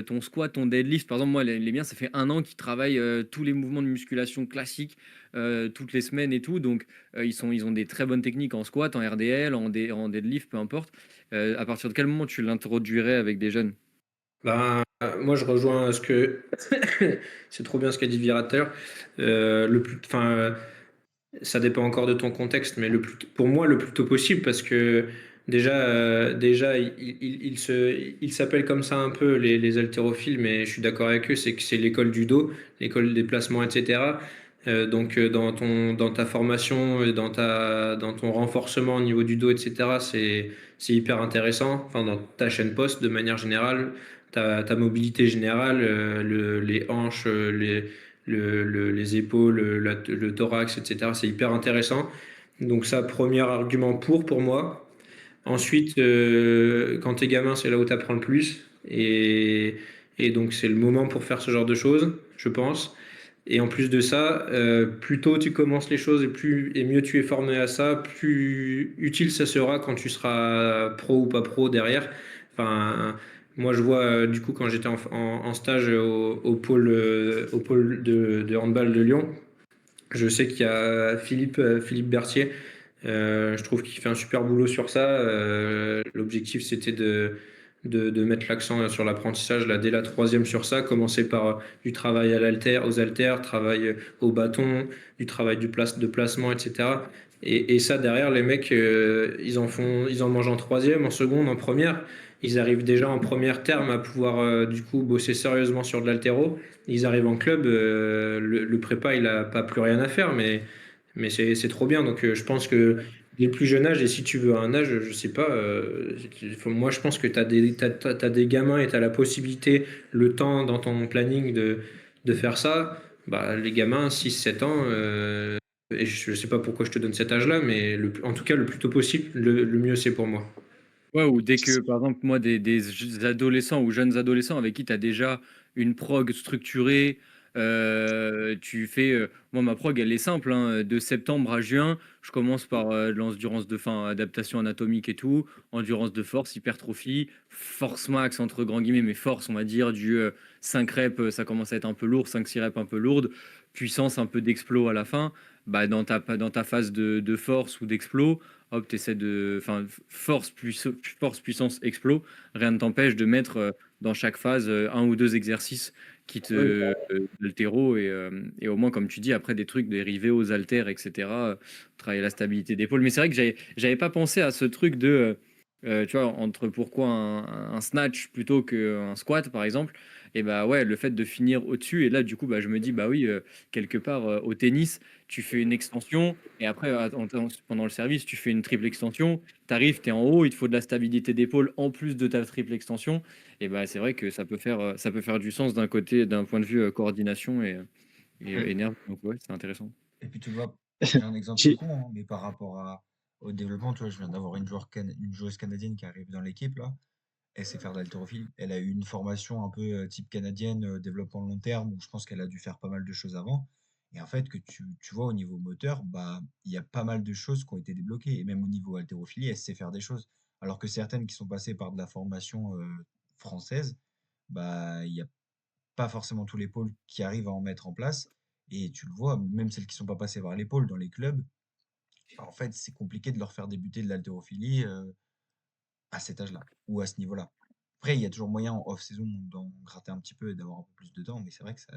ton squat, ton deadlift? Par exemple, moi, les miens, ça fait 1 an qu'ils travaillent tous les mouvements de musculation classiques toutes les semaines et tout. Donc, ils ont des très bonnes techniques en squat, en RDL, en deadlift, peu importe. À partir de quel moment tu l'introduirais avec des jeunes? Ben, moi, je rejoins ce que c'est trop bien ce qu'a dit Vira tout à l'heure. Ça dépend encore de ton contexte, mais pour moi, le plus tôt possible, parce que déjà ils s'appellent comme ça un peu les haltérophiles, mais je suis d'accord avec eux, c'est que c'est l'école du dos, l'école des placements, etc. Donc, dans ta formation, et dans ton renforcement au niveau du dos, etc., c'est hyper intéressant. Enfin, dans ta chaîne poste, de manière générale, ta mobilité générale, les hanches, les épaules, le thorax, etc. C'est hyper intéressant. Donc ça, premier argument pour moi. Ensuite, quand t'es gamin, c'est là où t'apprends le plus. Et donc c'est le moment pour faire ce genre de choses, je pense. Et en plus de ça, plus tôt tu commences les choses et mieux tu es formé à ça, plus utile ça sera quand tu seras pro ou pas pro derrière. Enfin, moi je vois du coup quand j'étais en stage au pôle de handball de Lyon, je sais qu'il y a Philippe Berthier. Je trouve qu'il fait un super boulot sur ça. L'objectif, c'était de mettre l'accent sur l'apprentissage là, dès la troisième sur ça, commencer par du travail aux haltères, travail au bâton, du travail de placement, etc. Et ça, derrière, les mecs, ils en mangent en troisième, en seconde, en première. Ils arrivent déjà en première terme à pouvoir du coup bosser sérieusement sur de l'haltéro. Ils arrivent en club, le prépa, il a pas plus rien à faire, mais c'est trop bien. Donc, je pense que dès le plus jeune âge, et si tu veux un âge, je sais pas, moi, je pense que t'as des gamins et tu as la possibilité, le temps dans ton planning de faire ça. Bah, les gamins, 6 7 ans, et je sais pas pourquoi je te donne cet âge-là, mais en tout cas, le plus tôt possible, le mieux c'est pour moi. Ouais, ou dès que, par exemple, moi, des adolescents ou jeunes adolescents avec qui tu as déjà une prog structurée, tu fais. Moi, ma prog, elle est simple, hein, de septembre à juin, je commence par de l'endurance de fin, adaptation anatomique et tout, endurance de force, hypertrophie, force max, entre grands guillemets, mais force, on va dire, du 5 reps, ça commence à être un peu lourd, 5-6 reps un peu lourd, puissance, un peu d'explo à la fin. Bah, dans ta phase de force ou d'explo, hop, t'essaies de, enfin, force, puissance, explo, rien ne t'empêche de mettre dans chaque phase un ou deux exercices qui te altéro et au moins, comme tu dis, après des trucs dérivés aux haltères, etc., travailler la stabilité d'épaule. Mais c'est vrai que j'avais pas pensé à ce truc de, tu vois, entre pourquoi un snatch plutôt qu'un squat, par exemple. Et bah ouais, le fait de finir au-dessus, et là, du coup, bah, je me dis, bah oui, quelque part, au tennis, tu fais une extension, et après, pendant le service, tu fais une triple extension, tu arrives, tu es en haut, il te faut de la stabilité d'épaule en plus de ta triple extension. Et bah, c'est vrai que ça peut faire du sens d'un côté, d'un point de vue coordination et nerf. Donc, ouais, c'est intéressant. Et puis tu vois, j'ai un exemple tout J'ai- con, hein, mais par rapport au développement, tu vois, je viens d'avoir une joueuse canadienne qui arrive dans l'équipe là. Elle sait faire de l'haltérophilie. Elle a eu une formation un peu type canadienne, développement long terme, où je pense qu'elle a dû faire pas mal de choses avant. Et en fait, que tu vois au niveau moteur, bah, il y a pas mal de choses qui ont été débloquées. Et même au niveau haltérophilie, elle sait faire des choses. Alors que certaines qui sont passées par de la formation française, bah, il n'y a pas forcément tous les pôles qui arrivent à en mettre en place. Et tu le vois, même celles qui sont pas passées par les pôles dans les clubs, bah, en fait, c'est compliqué de leur faire débuter de l'haltérophilie à cet âge-là ou à ce niveau-là. Après, il y a toujours moyen en off-saison d'en gratter un petit peu et d'avoir un peu plus de temps, mais c'est vrai que ça,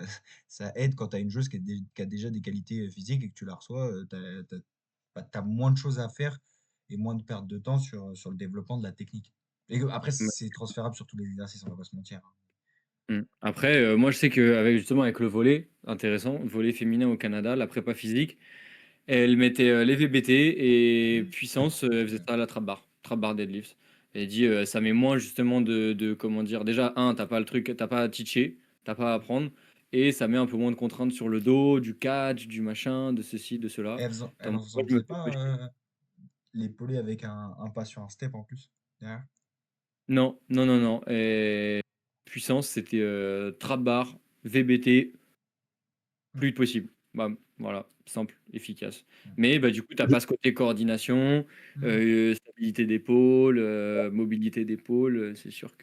ça aide quand tu as une joueuse qui a déjà des qualités physiques et que tu la reçois, t'as moins de choses à faire et moins de perte de temps sur le développement de la technique. Et après, c'est transférable sur tous les exercices, on va pas se mentir, hein. Après, moi, je sais qu'avec justement avec le volley, intéressant, le volley féminin au Canada, la prépa physique, elle mettait les VBT et puissance, elle faisait ça à la trap bar deadlift. Elle dit ça met moins justement comment dire, déjà, t'as pas le truc, t'as pas à teacher, t'as pas à apprendre, et ça met un peu moins de contraintes sur le dos, du catch, du machin, de ceci, de cela. Elle en Moi, je me faisait fais pas coacher. l'épaulé avec un pas sur un step en plus derrière. Non, non, non, non. Et puissance, c'était trap bar, VBT, plus vite possible. Bam, voilà, simple, efficace. Mais bah, du coup, tu n'as pas ce côté coordination, Mhm. stabilité d'épaule, mobilité d'épaule, c'est sûr que.